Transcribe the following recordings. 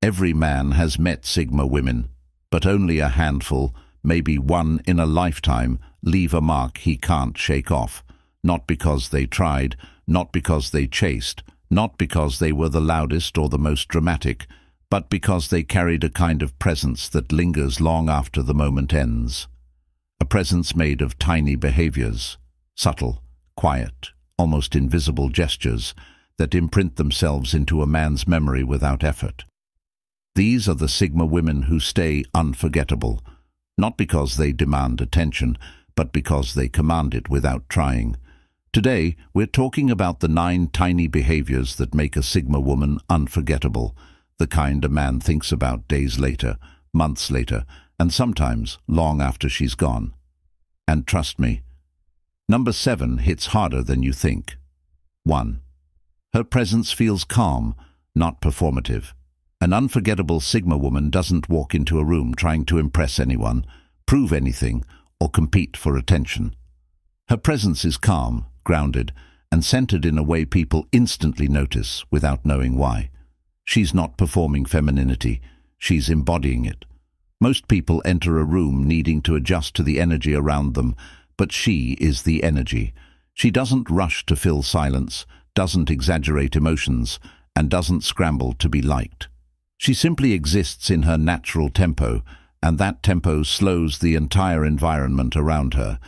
Every man has met Sigma women, but only a handful, maybe one in a lifetime, leave a mark he can't shake off. Not because they tried, not because they chased, not because they were the loudest or the most dramatic, but because they carried a kind of presence that lingers long after the moment ends. A presence made of tiny behaviors, subtle, quiet, almost invisible gestures that imprint themselves into a man's memory without effort. These are the Sigma women who stay unforgettable, not because they demand attention, but because they command it without trying. Today, we're talking about the 9 tiny behaviors that make a Sigma woman unforgettable, the kind a man thinks about days later, months later, and sometimes long after she's gone. And trust me, number 7 hits harder than you think. 1. Her presence feels calm, not performative. An unforgettable Sigma woman doesn't walk into a room trying to impress anyone, prove anything, or compete for attention. Her presence is calm, grounded, and centered in a way people instantly notice without knowing why. She's not performing femininity, she's embodying it. Most people enter a room needing to adjust to the energy around them, but she is the energy. She doesn't rush to fill silence, doesn't exaggerate emotions, and doesn't scramble to be liked. She simply exists in her natural tempo, and that tempo slows the entire environment around her.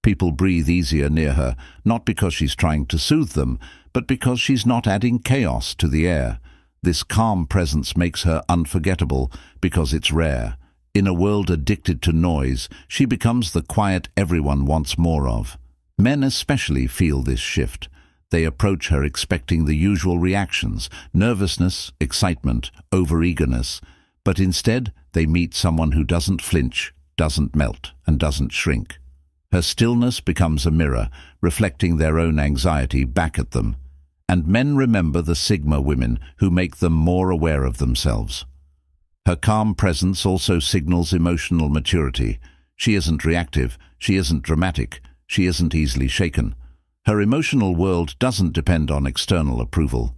People breathe easier near her, not because she's trying to soothe them, but because she's not adding chaos to the air. This calm presence makes her unforgettable because it's rare. In a world addicted to noise, she becomes the quiet everyone wants more of. Men especially feel this shift. They approach her expecting the usual reactions, nervousness, excitement, overeagerness, but instead they meet someone who doesn't flinch, doesn't melt, and doesn't shrink. Her stillness becomes a mirror, reflecting their own anxiety back at them. And men remember the Sigma women who make them more aware of themselves. Her calm presence also signals emotional maturity. She isn't reactive, she isn't dramatic, she isn't easily shaken. Her emotional world doesn't depend on external approval.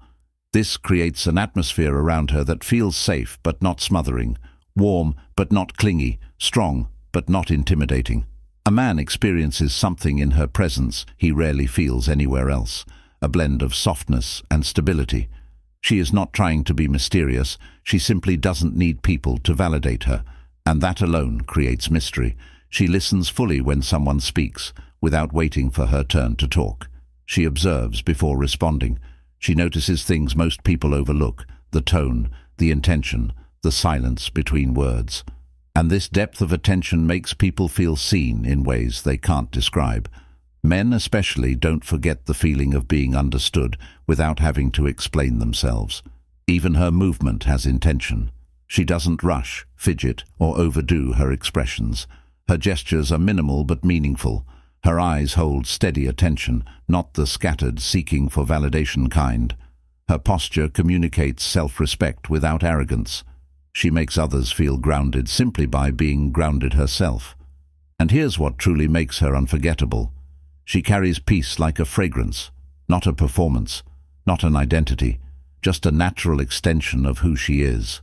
This creates an atmosphere around her that feels safe but not smothering, warm but not clingy, strong but not intimidating. A man experiences something in her presence he rarely feels anywhere else, a blend of softness and stability. She is not trying to be mysterious, she simply doesn't need people to validate her, and that alone creates mystery. She listens fully when someone speaks, without waiting for her turn to talk. She observes before responding. She notices things most people overlook, the tone, the intention, the silence between words. And this depth of attention makes people feel seen in ways they can't describe. Men especially don't forget the feeling of being understood without having to explain themselves. Even her movement has intention. She doesn't rush, fidget, or overdo her expressions. Her gestures are minimal but meaningful. Her eyes hold steady attention, not the scattered, seeking for validation kind. Her posture communicates self-respect without arrogance. She makes others feel grounded simply by being grounded herself. And here's what truly makes her unforgettable. She carries peace like a fragrance, not a performance, not an identity, just a natural extension of who she is.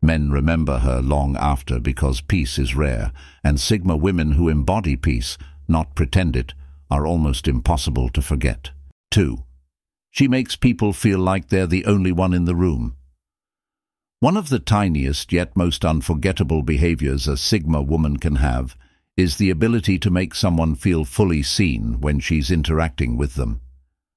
Men remember her long after because peace is rare, and Sigma women who embody peace, not pretend it, are almost impossible to forget. 2. She makes people feel like they're the only one in the room. One of the tiniest yet most unforgettable behaviors a Sigma woman can have is the ability to make someone feel fully seen when she's interacting with them.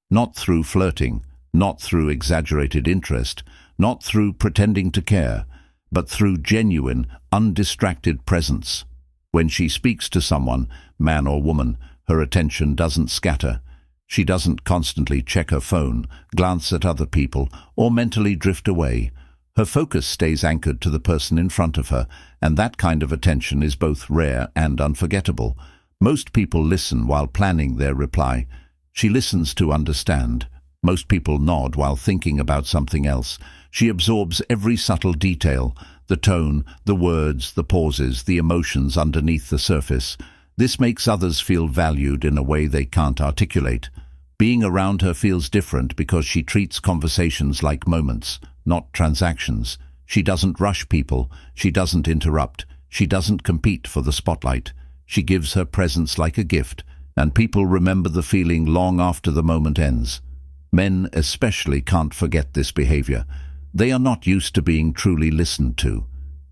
Not through flirting, not through exaggerated interest, not through pretending to care, but through genuine, undistracted presence. When she speaks to someone, man or woman, her attention doesn't scatter. She doesn't constantly check her phone, glance at other people, or mentally drift away. Her focus stays anchored to the person in front of her, and that kind of attention is both rare and unforgettable. Most people listen while planning their reply. She listens to understand. Most people nod while thinking about something else. She absorbs every subtle detail, the tone, the words, the pauses, the emotions underneath the surface. This makes others feel valued in a way they can't articulate. Being around her feels different because she treats conversations like moments, not transactions. She doesn't rush people. She doesn't interrupt. She doesn't compete for the spotlight. She gives her presence like a gift, and people remember the feeling long after the moment ends. Men especially can't forget this behavior. They are not used to being truly listened to.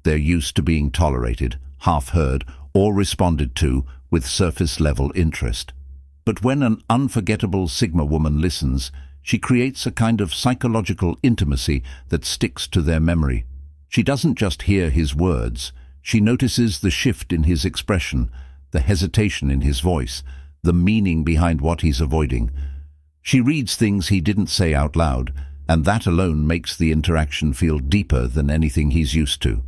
They're used to being tolerated, half-heard, or responded to with surface-level interest. But when an unforgettable Sigma woman listens, she creates a kind of psychological intimacy that sticks to their memory. She doesn't just hear his words. She notices the shift in his expression, the hesitation in his voice, the meaning behind what he's avoiding. She reads things he didn't say out loud, and that alone makes the interaction feel deeper than anything he's used to.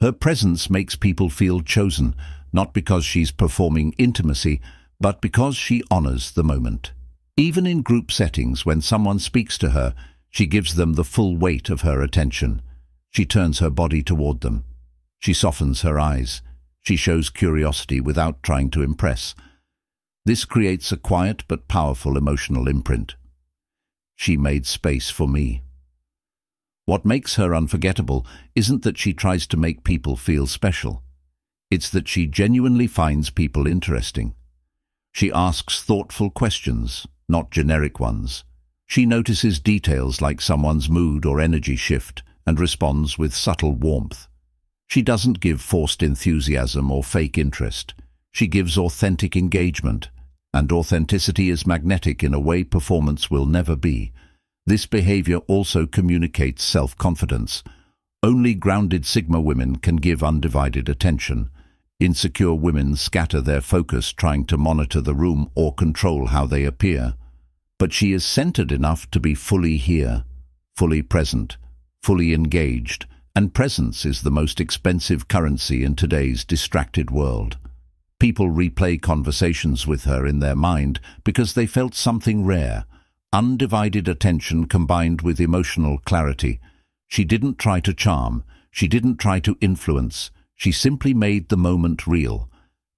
Her presence makes people feel chosen, not because she's performing intimacy, but because she honors the moment. Even in group settings, when someone speaks to her, she gives them the full weight of her attention. She turns her body toward them. She softens her eyes. She shows curiosity without trying to impress. This creates a quiet but powerful emotional imprint. She made space for me. What makes her unforgettable isn't that she tries to make people feel special. It's that she genuinely finds people interesting. She asks thoughtful questions, not generic ones. She notices details like someone's mood or energy shift and responds with subtle warmth. She doesn't give forced enthusiasm or fake interest. She gives authentic engagement, and authenticity is magnetic in a way performance will never be. This behavior also communicates self-confidence. Only grounded Sigma women can give undivided attention. Insecure women scatter their focus trying to monitor the room or control how they appear. But she is centered enough to be fully here, fully present, fully engaged, and presence is the most expensive currency in today's distracted world. People replay conversations with her in their mind because they felt something rare, undivided attention combined with emotional clarity. She didn't try to charm. She didn't try to influence. She simply made the moment real.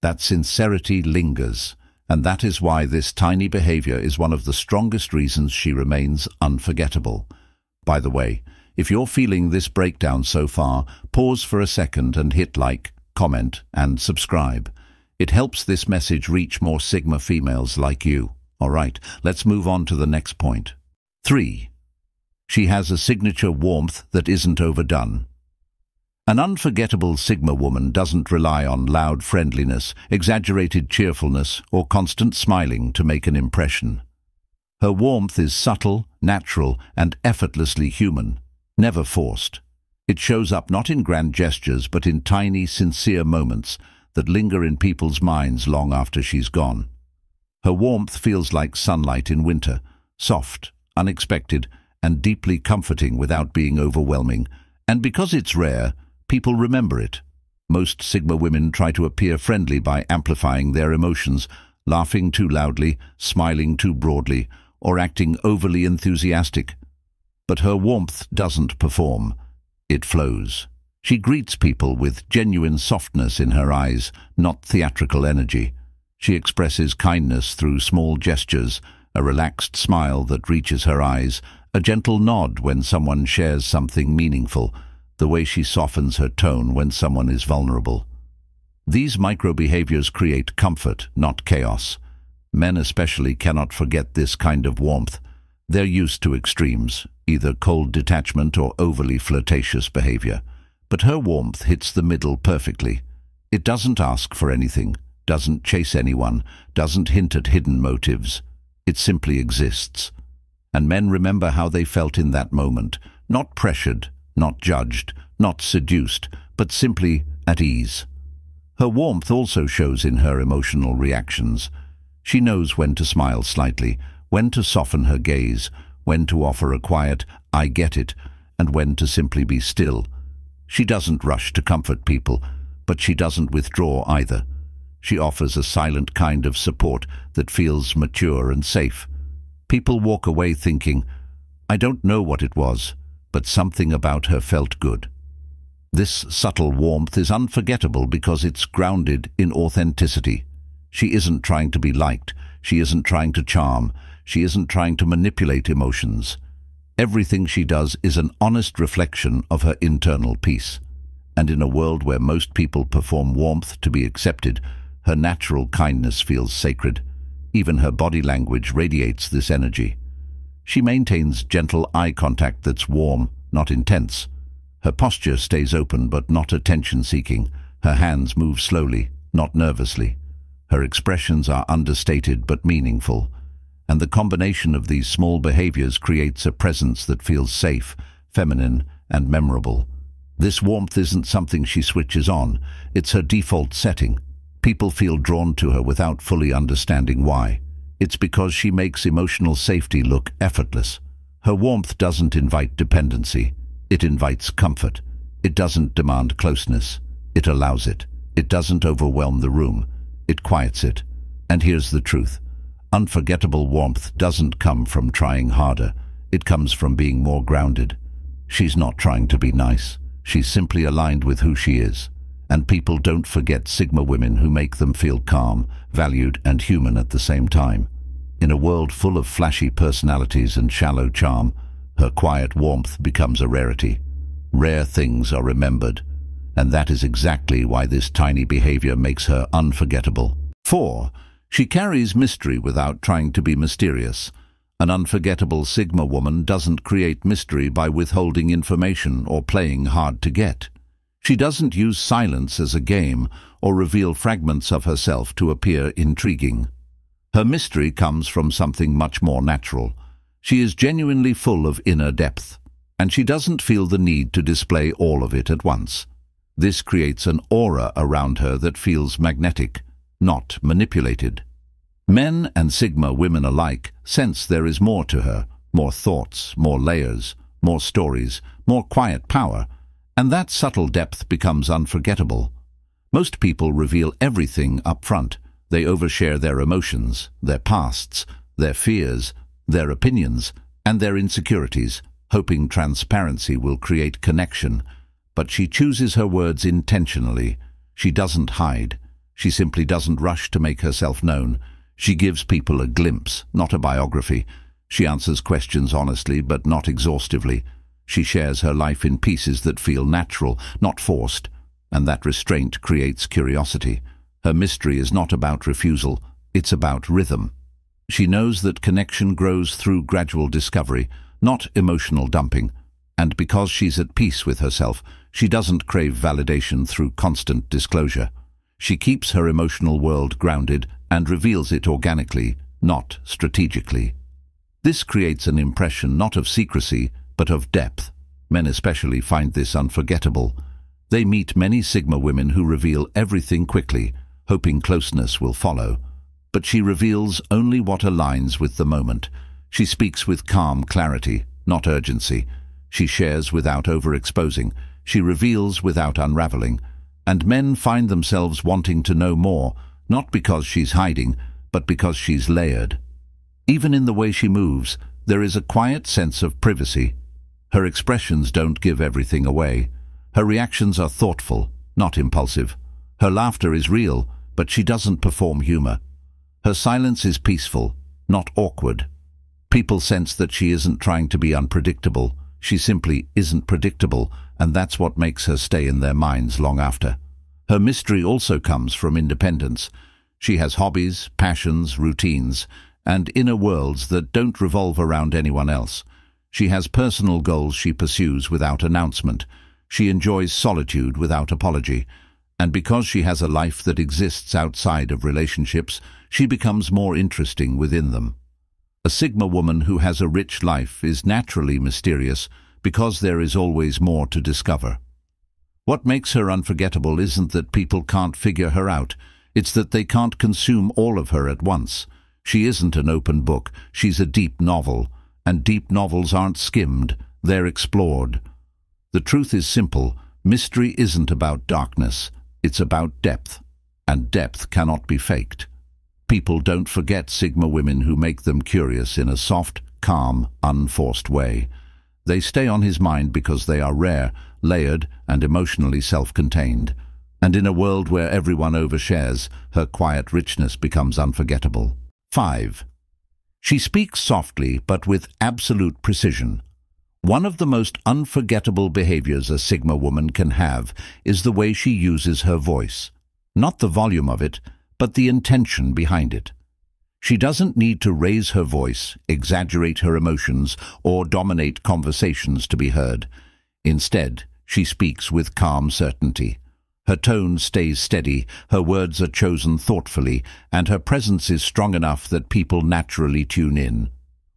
That sincerity lingers, and that is why this tiny behavior is one of the strongest reasons she remains unforgettable. By the way, if you're feeling this breakdown so far, pause for a second and hit like, comment, and subscribe. It helps this message reach more Sigma females like you. All right, let's move on to the next point. 3. She has a signature warmth that isn't overdone. An unforgettable Sigma woman doesn't rely on loud friendliness, exaggerated cheerfulness, or constant smiling to make an impression. Her warmth is subtle, natural, and effortlessly human, never forced. It shows up not in grand gestures but in tiny, sincere moments that linger in people's minds long after she's gone. Her warmth feels like sunlight in winter, soft, unexpected, and deeply comforting without being overwhelming. And because it's rare, people remember it. Most Sigma women try to appear friendly by amplifying their emotions, laughing too loudly, smiling too broadly, or acting overly enthusiastic. But her warmth doesn't perform. It flows. She greets people with genuine softness in her eyes, not theatrical energy. She expresses kindness through small gestures, a relaxed smile that reaches her eyes, a gentle nod when someone shares something meaningful, the way she softens her tone when someone is vulnerable. These micro-behaviors create comfort, not chaos. Men especially cannot forget this kind of warmth. They're used to extremes, either cold detachment or overly flirtatious behavior. But her warmth hits the middle perfectly. It doesn't ask for anything, doesn't chase anyone, doesn't hint at hidden motives. It simply exists. And men remember how they felt in that moment, not pressured, not judged, not seduced, but simply at ease. Her warmth also shows in her emotional reactions. She knows when to smile slightly, when to soften her gaze, when to offer a quiet, "I get it," and when to simply be still. She doesn't rush to comfort people, but she doesn't withdraw either. She offers a silent kind of support that feels mature and safe. People walk away thinking, "I don't know what it was, but something about her felt good." This subtle warmth is unforgettable because it's grounded in authenticity. She isn't trying to be liked. She isn't trying to charm. She isn't trying to manipulate emotions. Everything she does is an honest reflection of her internal peace. And in a world where most people perform warmth to be accepted, her natural kindness feels sacred. Even her body language radiates this energy. She maintains gentle eye contact that's warm, not intense. Her posture stays open but not attention-seeking. Her hands move slowly, not nervously. Her expressions are understated but meaningful. And the combination of these small behaviors creates a presence that feels safe, feminine, and memorable. This warmth isn't something she switches on. It's her default setting. People feel drawn to her without fully understanding why. It's because she makes emotional safety look effortless. Her warmth doesn't invite dependency. It invites comfort. It doesn't demand closeness. It allows it. It doesn't overwhelm the room. It quiets it. And here's the truth. Unforgettable warmth doesn't come from trying harder. It comes from being more grounded. She's not trying to be nice. She's simply aligned with who she is. And people don't forget Sigma women who make them feel calm, valued, and human at the same time. In a world full of flashy personalities and shallow charm, her quiet warmth becomes a rarity. Rare things are remembered. And that is exactly why this tiny behavior makes her unforgettable. 4. She carries mystery without trying to be mysterious. An unforgettable Sigma woman doesn't create mystery by withholding information or playing hard to get. She doesn't use silence as a game or reveal fragments of herself to appear intriguing. Her mystery comes from something much more natural. She is genuinely full of inner depth, and she doesn't feel the need to display all of it at once. This creates an aura around her that feels magnetic, not manipulated. Men and Sigma women alike sense there is more to her, more thoughts, more layers, more stories, more quiet power, and that subtle depth becomes unforgettable. Most people reveal everything up front. They overshare their emotions, their pasts, their fears, their opinions, and their insecurities, hoping transparency will create connection. But she chooses her words intentionally. She doesn't hide. She simply doesn't rush to make herself known. She gives people a glimpse, not a biography. She answers questions honestly, but not exhaustively. She shares her life in pieces that feel natural, not forced, and that restraint creates curiosity. Her mystery is not about refusal, it's about rhythm. She knows that connection grows through gradual discovery, not emotional dumping. And because she's at peace with herself, she doesn't crave validation through constant disclosure. She keeps her emotional world grounded and reveals it organically, not strategically. This creates an impression not of secrecy, but of depth. Men especially find this unforgettable. They meet many Sigma women who reveal everything quickly, hoping closeness will follow. But she reveals only what aligns with the moment. She speaks with calm clarity, not urgency. She shares without overexposing. She reveals without unraveling. And men find themselves wanting to know more, not because she's hiding, but because she's layered. Even in the way she moves, there is a quiet sense of privacy. Her expressions don't give everything away. Her reactions are thoughtful, not impulsive. Her laughter is real, but she doesn't perform humor. Her silence is peaceful, not awkward. People sense that she isn't trying to be unpredictable. She simply isn't predictable, and that's what makes her stay in their minds long after. Her mystery also comes from independence. She has hobbies, passions, routines, and inner worlds that don't revolve around anyone else. She has personal goals she pursues without announcement. She enjoys solitude without apology. And because she has a life that exists outside of relationships, she becomes more interesting within them. A Sigma woman who has a rich life is naturally mysterious because there is always more to discover. What makes her unforgettable isn't that people can't figure her out. It's that they can't consume all of her at once. She isn't an open book. She's a deep novel. And deep novels aren't skimmed. They're explored. The truth is simple. Mystery isn't about darkness. It's about depth. And depth cannot be faked. People don't forget Sigma women who make them curious in a soft, calm, unforced way. They stay on his mind because they are rare, layered, and emotionally self-contained. And in a world where everyone overshares, her quiet richness becomes unforgettable. 5. She speaks softly but with absolute precision. One of the most unforgettable behaviors a Sigma woman can have is the way she uses her voice. Not the volume of it, but the intention behind it. She doesn't need to raise her voice, exaggerate her emotions, or dominate conversations to be heard. Instead, she speaks with calm certainty. Her tone stays steady, her words are chosen thoughtfully, and her presence is strong enough that people naturally tune in.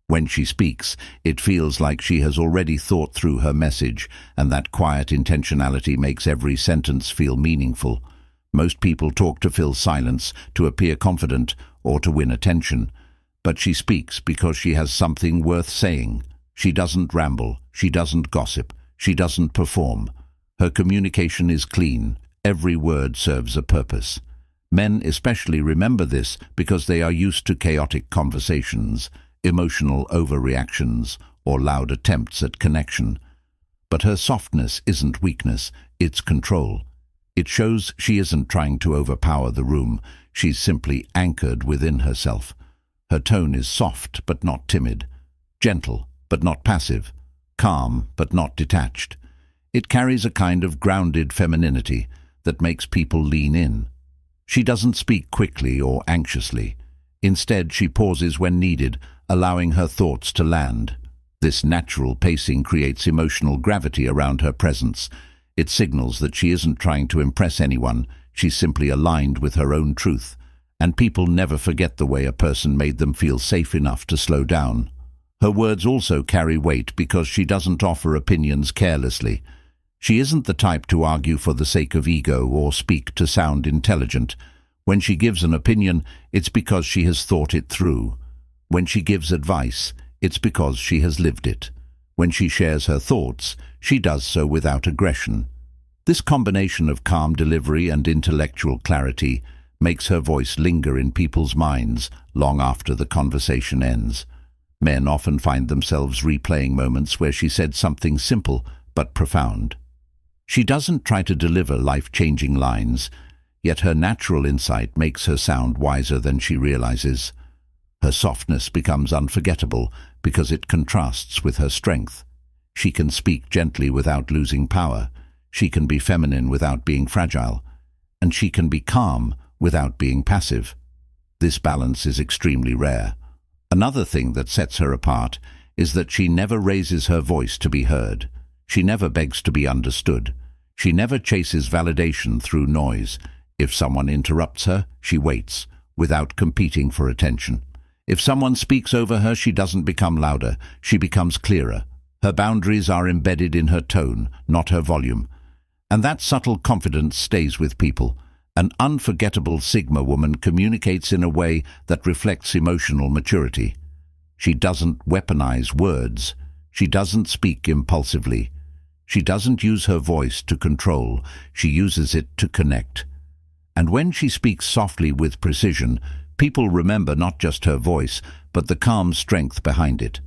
When she speaks, it feels like she has already thought through her message, and that quiet intentionality makes every sentence feel meaningful. Most people talk to fill silence, to appear confident, or to win attention. But she speaks because she has something worth saying. She doesn't ramble, she doesn't gossip, she doesn't perform. Her communication is clean. Every word serves a purpose. Men especially remember this because they are used to chaotic conversations, emotional overreactions, or loud attempts at connection. But her softness isn't weakness, it's control. It shows she isn't trying to overpower the room, she's simply anchored within herself. Her tone is soft but not timid, gentle but not passive, calm but not detached. It carries a kind of grounded femininity that makes people lean in. She doesn't speak quickly or anxiously. Instead, she pauses when needed, allowing her thoughts to land. This natural pacing creates emotional gravity around her presence. It signals that she isn't trying to impress anyone, she's simply aligned with her own truth. And people never forget the way a person made them feel safe enough to slow down. Her words also carry weight because she doesn't offer opinions carelessly. She isn't the type to argue for the sake of ego or speak to sound intelligent. When she gives an opinion, it's because she has thought it through. When she gives advice, it's because she has lived it. When she shares her thoughts, she does so without aggression. This combination of calm delivery and intellectual clarity makes her voice linger in people's minds long after the conversation ends. Men often find themselves replaying moments where she said something simple but profound. She doesn't try to deliver life-changing lines, yet her natural insight makes her sound wiser than she realizes. Her softness becomes unforgettable because it contrasts with her strength. She can speak gently without losing power. She can be feminine without being fragile. And she can be calm without being passive. This balance is extremely rare. Another thing that sets her apart is that she never raises her voice to be heard. She never begs to be understood. She never chases validation through noise. If someone interrupts her, she waits, without competing for attention. If someone speaks over her, she doesn't become louder, she becomes clearer. Her boundaries are embedded in her tone, not her volume. And that subtle confidence stays with people. An unforgettable Sigma woman communicates in a way that reflects emotional maturity. She doesn't weaponize words. She doesn't speak impulsively. She doesn't use her voice to control. She uses it to connect. And when she speaks softly with precision, people remember not just her voice, but the calm strength behind it.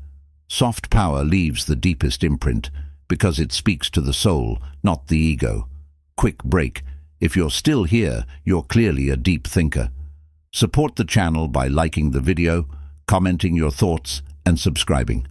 Soft power leaves the deepest imprint because it speaks to the soul, not the ego. Quick break. If you're still here, you're clearly a deep thinker. Support the channel by liking the video, commenting your thoughts, and subscribing.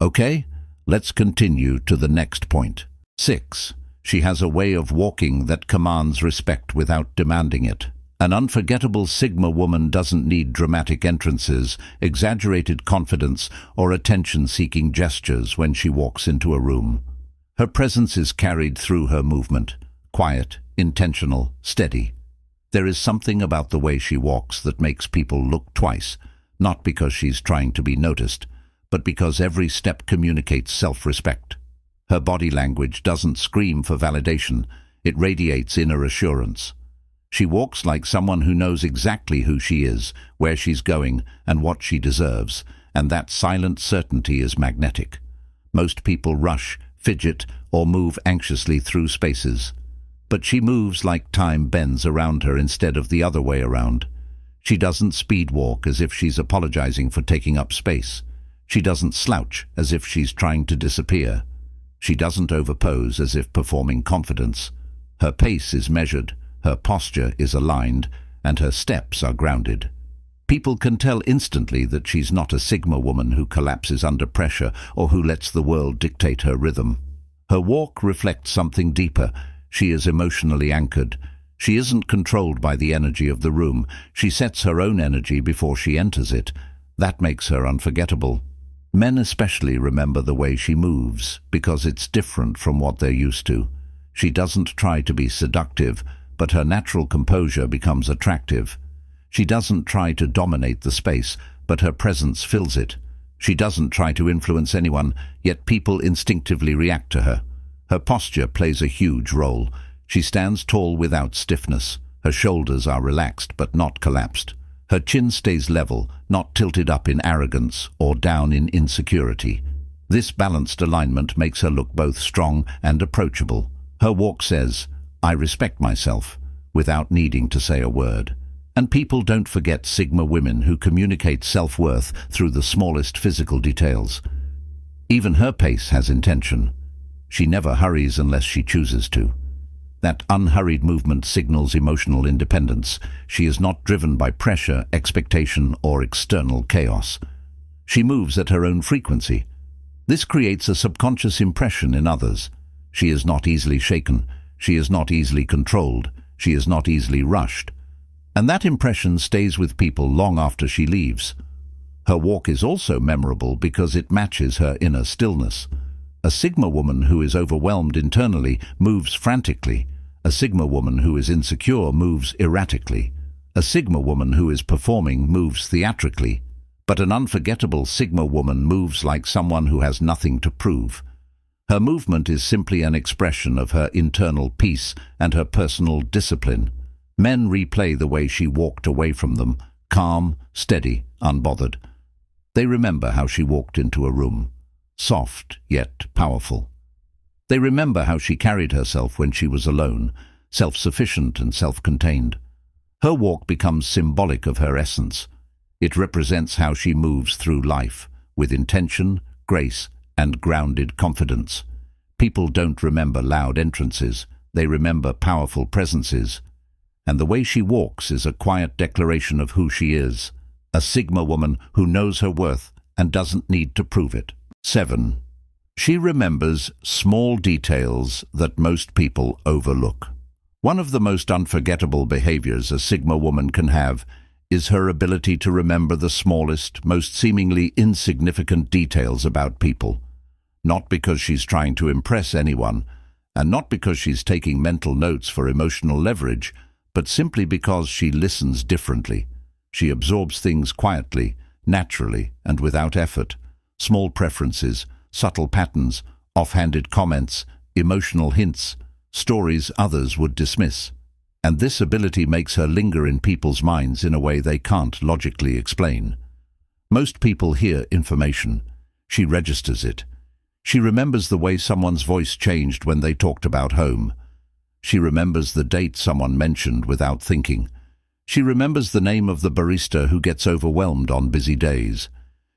Okay, let's continue to the next point. 6. She has a way of walking that commands respect without demanding it. An unforgettable Sigma woman doesn't need dramatic entrances, exaggerated confidence, or attention-seeking gestures when she walks into a room. Her presence is carried through her movement, quiet, intentional, steady. There is something about the way she walks that makes people look twice, not because she's trying to be noticed, but because every step communicates self-respect. Her body language doesn't scream for validation, it radiates inner assurance. She walks like someone who knows exactly who she is, where she's going, and what she deserves, and that silent certainty is magnetic. Most people rush, fidget, or move anxiously through spaces. But she moves like time bends around her instead of the other way around. She doesn't speed walk as if she's apologizing for taking up space. She doesn't slouch as if she's trying to disappear. She doesn't overpose as if performing confidence. Her pace is measured, her posture is aligned, and her steps are grounded. People can tell instantly that she's not a Sigma woman who collapses under pressure or who lets the world dictate her rhythm. Her walk reflects something deeper. She is emotionally anchored. She isn't controlled by the energy of the room. She sets her own energy before she enters it. That makes her unforgettable. Men especially remember the way she moves, because it's different from what they're used to. She doesn't try to be seductive, but her natural composure becomes attractive. She doesn't try to dominate the space, but her presence fills it. She doesn't try to influence anyone, yet people instinctively react to her. Her posture plays a huge role. She stands tall without stiffness. Her shoulders are relaxed but not collapsed. Her chin stays level, not tilted up in arrogance or down in insecurity. This balanced alignment makes her look both strong and approachable. Her walk says, "I respect myself," without needing to say a word. And people don't forget Sigma women who communicate self-worth through the smallest physical details. Even her pace has intention. She never hurries unless she chooses to. That unhurried movement signals emotional independence. She is not driven by pressure, expectation, or external chaos. She moves at her own frequency. This creates a subconscious impression in others. She is not easily shaken. She is not easily controlled. She is not easily rushed. And that impression stays with people long after she leaves. Her walk is also memorable because it matches her inner stillness. A Sigma woman who is overwhelmed internally moves frantically. A Sigma woman who is insecure moves erratically. A Sigma woman who is performing moves theatrically. But an unforgettable Sigma woman moves like someone who has nothing to prove. Her movement is simply an expression of her internal peace and her personal discipline. Men replay the way she walked away from them, calm, steady, unbothered. They remember how she walked into a room, soft yet powerful. They remember how she carried herself when she was alone, self-sufficient and self-contained. Her walk becomes symbolic of her essence. It represents how she moves through life, with intention, grace, and grounded confidence. People don't remember loud entrances, they remember powerful presences. And the way she walks is a quiet declaration of who she is, a Sigma woman who knows her worth and doesn't need to prove it. 7. She remembers small details that most people overlook. One of the most unforgettable behaviors a Sigma woman can have is her ability to remember the smallest, most seemingly insignificant details about people. Not because she's trying to impress anyone, and not because she's taking mental notes for emotional leverage, but simply because she listens differently. She absorbs things quietly, naturally, and without effort. Small preferences, subtle patterns, offhanded comments, emotional hints, stories others would dismiss. And this ability makes her linger in people's minds in a way they can't logically explain. Most people hear information. She registers it. She remembers the way someone's voice changed when they talked about home. She remembers the date someone mentioned without thinking. She remembers the name of the barista who gets overwhelmed on busy days.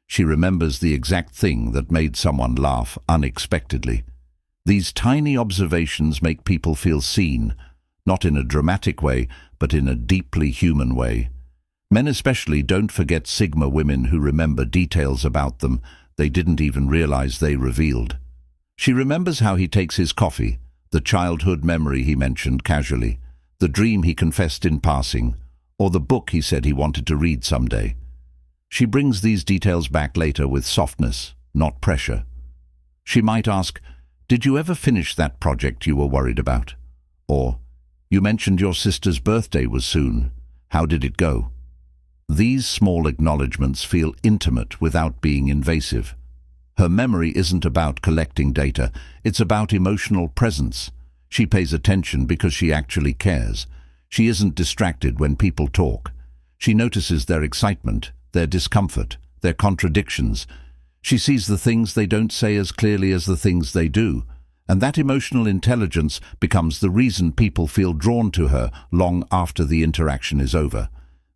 She remembers the exact thing that made someone laugh unexpectedly. These tiny observations make people feel seen, not in a dramatic way, but in a deeply human way. Men especially don't forget Sigma women who remember details about them they didn't even realize they revealed. She remembers how he takes his coffee, the childhood memory he mentioned casually, the dream he confessed in passing, or the book he said he wanted to read someday. She brings these details back later with softness, not pressure. She might ask, "Did you ever finish that project you were worried about?" Or, "You mentioned your sister's birthday was soon. How did it go?" These small acknowledgements feel intimate without being invasive. Her memory isn't about collecting data, it's about emotional presence. She pays attention because she actually cares. She isn't distracted when people talk. She notices their excitement, their discomfort, their contradictions. She sees the things they don't say as clearly as the things they do. And that emotional intelligence becomes the reason people feel drawn to her long after the interaction is over.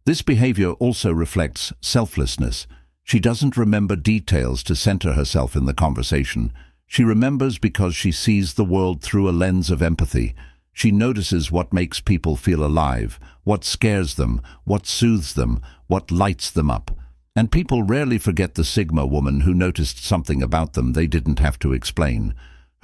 This behavior also reflects selflessness. She doesn't remember details to center herself in the conversation. She remembers because she sees the world through a lens of empathy. She notices what makes people feel alive, what scares them, what soothes them, what lights them up. And people rarely forget the Sigma woman who noticed something about them they didn't have to explain.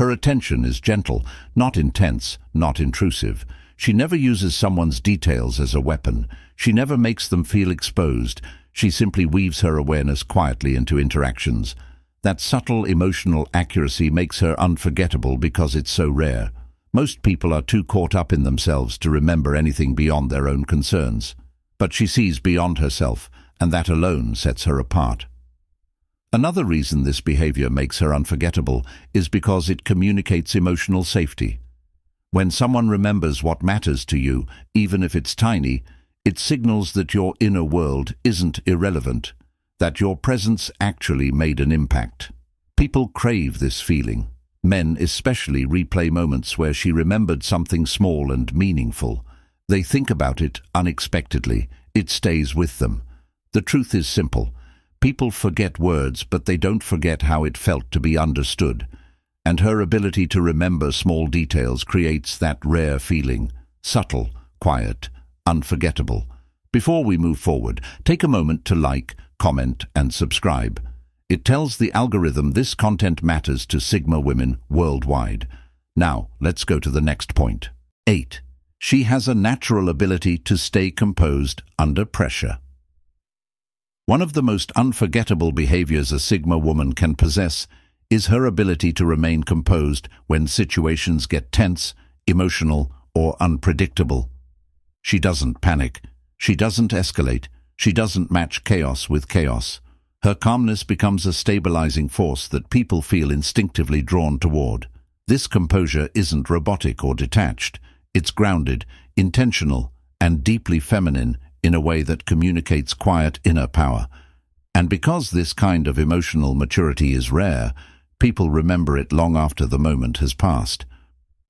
Her attention is gentle, not intense, not intrusive. She never uses someone's details as a weapon. She never makes them feel exposed. She simply weaves her awareness quietly into interactions. That subtle emotional accuracy makes her unforgettable because it's so rare. Most people are too caught up in themselves to remember anything beyond their own concerns. But she sees beyond herself, and that alone sets her apart. Another reason this behavior makes her unforgettable is because it communicates emotional safety. When someone remembers what matters to you, even if it's tiny, it signals that your inner world isn't irrelevant, that your presence actually made an impact. People crave this feeling. Men especially replay moments where she remembered something small and meaningful. They think about it unexpectedly. It stays with them. The truth is simple. People forget words, but they don't forget how it felt to be understood. And her ability to remember small details creates that rare feeling, subtle, quiet, unforgettable. Before we move forward, take a moment to like, comment, and subscribe. It tells the algorithm this content matters to Sigma women worldwide. Now, let's go to the next point. 8. She has a natural ability to stay composed under pressure. One of the most unforgettable behaviors a Sigma woman can possess is her ability to remain composed when situations get tense, emotional, or unpredictable. She doesn't panic. She doesn't escalate. She doesn't match chaos with chaos. Her calmness becomes a stabilizing force that people feel instinctively drawn toward. This composure isn't robotic or detached. It's grounded, intentional, and deeply feminine in a way that communicates quiet inner power. And because this kind of emotional maturity is rare, people remember it long after the moment has passed.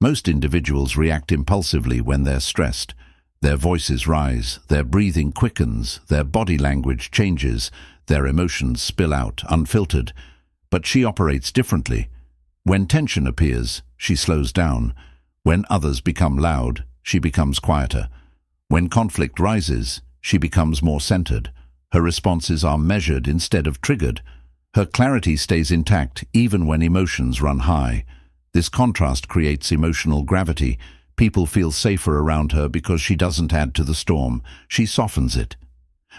Most individuals react impulsively when they're stressed. Their voices rise, their breathing quickens, their body language changes, their emotions spill out, unfiltered. But she operates differently. When tension appears, she slows down. When others become loud, she becomes quieter. When conflict rises, she becomes more centered. Her responses are measured instead of triggered. Her clarity stays intact even when emotions run high. This contrast creates emotional gravity. People feel safer around her because she doesn't add to the storm. She softens it.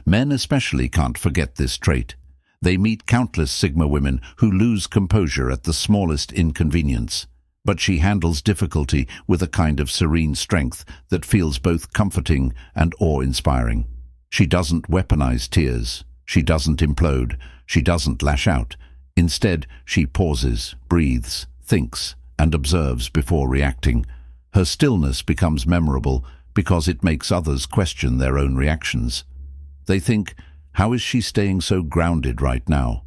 Men especially can't forget this trait. They meet countless Sigma women who lose composure at the smallest inconvenience. But she handles difficulty with a kind of serene strength that feels both comforting and awe-inspiring. She doesn't weaponize tears. She doesn't implode. She doesn't lash out. Instead, she pauses, breathes, thinks, and observes before reacting. Her stillness becomes memorable because it makes others question their own reactions. They think, how is she staying so grounded right now?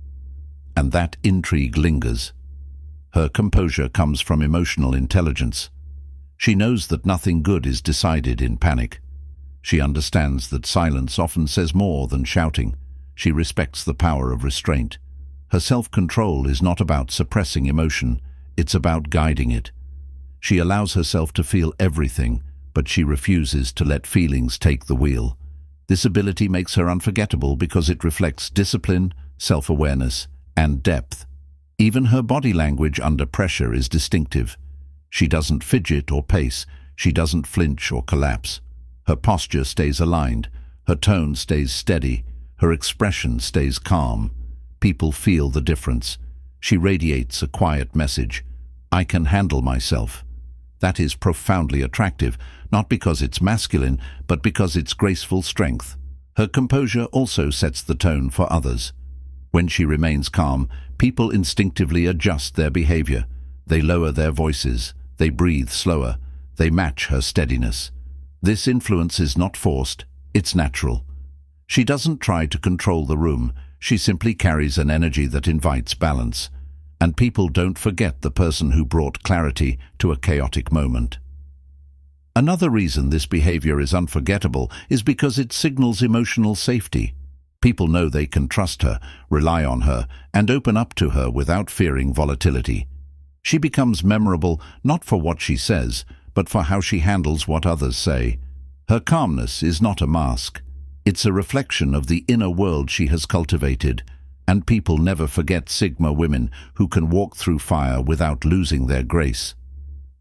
And that intrigue lingers. Her composure comes from emotional intelligence. She knows that nothing good is decided in panic. She understands that silence often says more than shouting. She respects the power of restraint. Her self-control is not about suppressing emotion, it's about guiding it. She allows herself to feel everything, but she refuses to let feelings take the wheel. This ability makes her unforgettable because it reflects discipline, self-awareness, and depth. Even her body language under pressure is distinctive. She doesn't fidget or pace. She doesn't flinch or collapse. Her posture stays aligned. Her tone stays steady. Her expression stays calm. People feel the difference. She radiates a quiet message. I can handle myself. That is profoundly attractive, not because it's masculine, but because it's graceful strength. Her composure also sets the tone for others. When she remains calm, people instinctively adjust their behavior. They lower their voices. They breathe slower. They match her steadiness. This influence is not forced, it's natural. She doesn't try to control the room. She simply carries an energy that invites balance. And people don't forget the person who brought clarity to a chaotic moment. Another reason this behavior is unforgettable is because it signals emotional safety. People know they can trust her, rely on her, and open up to her without fearing volatility. She becomes memorable not for what she says, but for how she handles what others say. Her calmness is not a mask. It's a reflection of the inner world she has cultivated, and people never forget Sigma women who can walk through fire without losing their grace.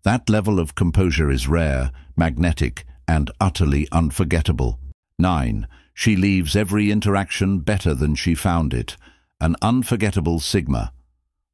That level of composure is rare, magnetic, and utterly unforgettable. 9. She leaves every interaction better than she found it. An unforgettable Sigma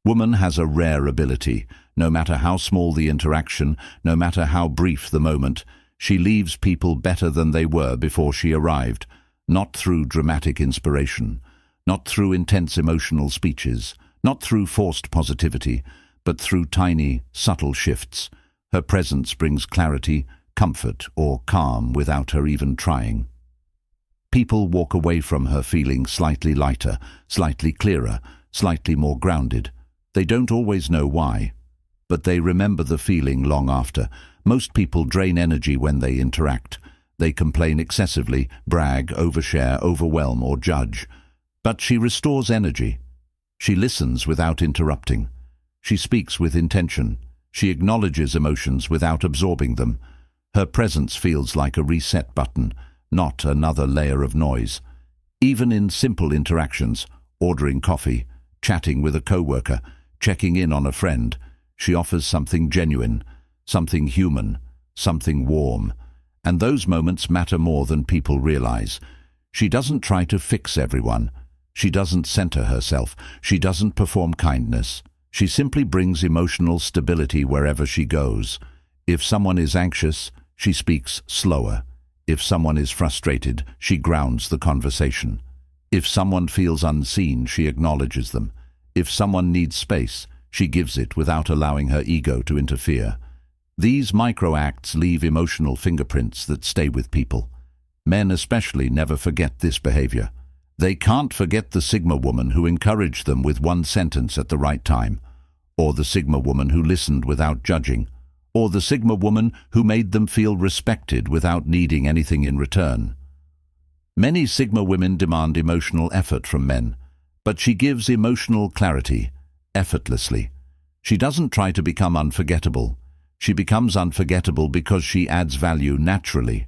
woman has a rare ability. No matter how small the interaction, no matter how brief the moment, she leaves people better than they were before she arrived, not through dramatic inspiration, not through intense emotional speeches, not through forced positivity, but through tiny, subtle shifts. Her presence brings clarity, comfort, or calm without her even trying. People walk away from her feeling slightly lighter, slightly clearer, slightly more grounded. They don't always know why, but they remember the feeling long after. Most people drain energy when they interact. They complain excessively, brag, overshare, overwhelm, or judge. But she restores energy. She listens without interrupting. She speaks with intention. She acknowledges emotions without absorbing them. Her presence feels like a reset button, not another layer of noise. Even in simple interactions, ordering coffee, chatting with a coworker, checking in on a friend, she offers something genuine, something human, something warm. And those moments matter more than people realize. She doesn't try to fix everyone. She doesn't center herself. She doesn't perform kindness. She simply brings emotional stability wherever she goes. If someone is anxious, she speaks slower. If someone is frustrated, she grounds the conversation. If someone feels unseen, she acknowledges them. If someone needs space, she gives it without allowing her ego to interfere. These micro-acts leave emotional fingerprints that stay with people. Men especially never forget this behavior. They can't forget the Sigma woman who encouraged them with one sentence at the right time, or the Sigma woman who listened without judging, or the Sigma woman who made them feel respected without needing anything in return. Many Sigma women demand emotional effort from men, but she gives emotional clarity, effortlessly. She doesn't try to become unforgettable. She becomes unforgettable because she adds value naturally.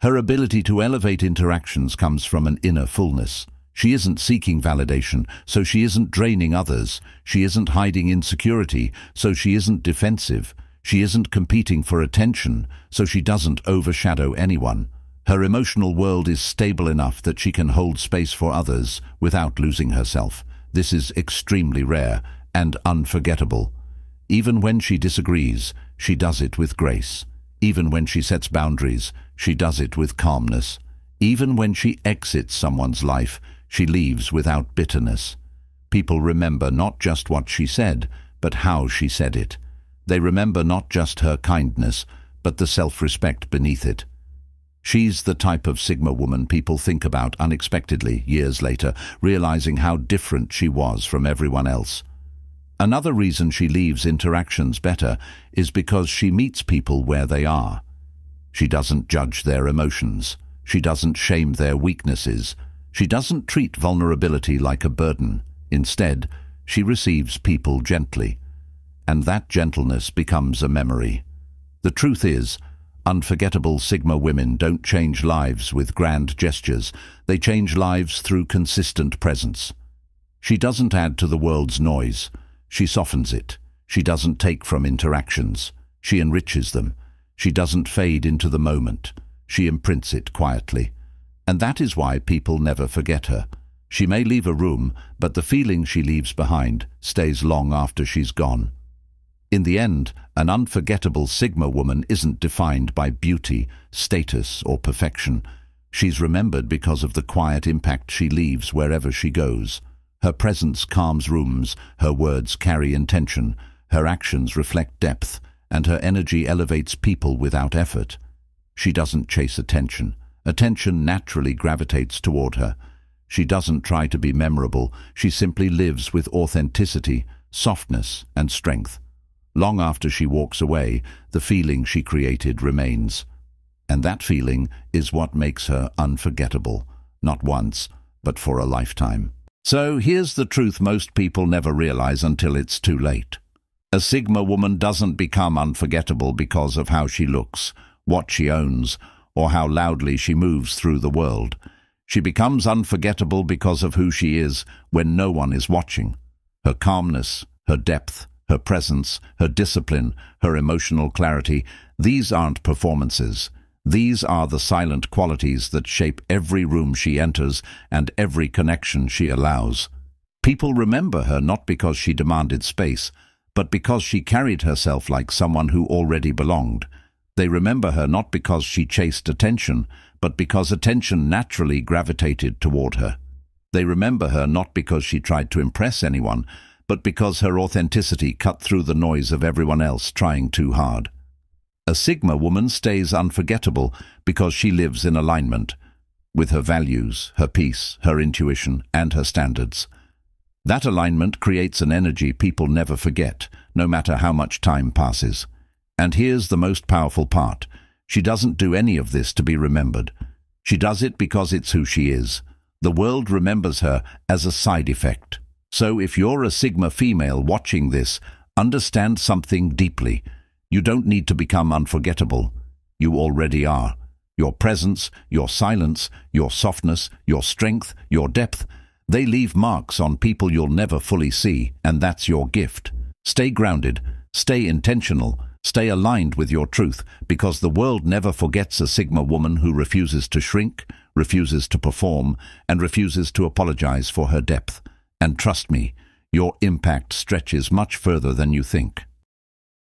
Her ability to elevate interactions comes from an inner fullness. She isn't seeking validation, so she isn't draining others. She isn't hiding insecurity, so she isn't defensive. She isn't competing for attention, so she doesn't overshadow anyone. Her emotional world is stable enough that she can hold space for others without losing herself. This is extremely rare and unforgettable. Even when she disagrees, she does it with grace. Even when she sets boundaries, she does it with calmness. Even when she exits someone's life, she leaves without bitterness. People remember not just what she said, but how she said it. They remember not just her kindness, but the self-respect beneath it. She's the type of Sigma woman people think about unexpectedly years later, realizing how different she was from everyone else. Another reason she leaves interactions better is because she meets people where they are. She doesn't judge their emotions. She doesn't shame their weaknesses. She doesn't treat vulnerability like a burden. Instead, she receives people gently. And that gentleness becomes a memory. The truth is, unforgettable Sigma women don't change lives with grand gestures. They change lives through consistent presence. She doesn't add to the world's noise. She softens it. She doesn't take from interactions. She enriches them. She doesn't fade into the moment. She imprints it quietly. And that is why people never forget her. She may leave a room, but the feeling she leaves behind stays long after she's gone. In the end, an unforgettable Sigma woman isn't defined by beauty, status, or perfection. She's remembered because of the quiet impact she leaves wherever she goes. Her presence calms rooms, her words carry intention, her actions reflect depth, and her energy elevates people without effort. She doesn't chase attention. Attention naturally gravitates toward her. She doesn't try to be memorable. She simply lives with authenticity, softness, and strength. Long after she walks away, the feeling she created remains. And that feeling is what makes her unforgettable, not once, but for a lifetime. So here's the truth most people never realize until it's too late. A Sigma woman doesn't become unforgettable because of how she looks, what she owns, or how loudly she moves through the world. She becomes unforgettable because of who she is when no one is watching. Her calmness, her depth, her presence, her discipline, her emotional clarity, these aren't performances. These are the silent qualities that shape every room she enters and every connection she allows. People remember her not because she demanded space, but because she carried herself like someone who already belonged. They remember her not because she chased attention, but because attention naturally gravitated toward her. They remember her not because she tried to impress anyone, but because her authenticity cut through the noise of everyone else trying too hard. A Sigma woman stays unforgettable because she lives in alignment with her values, her peace, her intuition, and her standards. That alignment creates an energy people never forget, no matter how much time passes. And here's the most powerful part. She doesn't do any of this to be remembered. She does it because it's who she is. The world remembers her as a side effect. So if you're a Sigma female watching this, understand something deeply. You don't need to become unforgettable. You already are. Your presence, your silence, your softness, your strength, your depth, they leave marks on people you'll never fully see, and that's your gift. Stay grounded, stay intentional, stay aligned with your truth, because the world never forgets a Sigma woman who refuses to shrink, refuses to perform, and refuses to apologize for her depth. And trust me, your impact stretches much further than you think.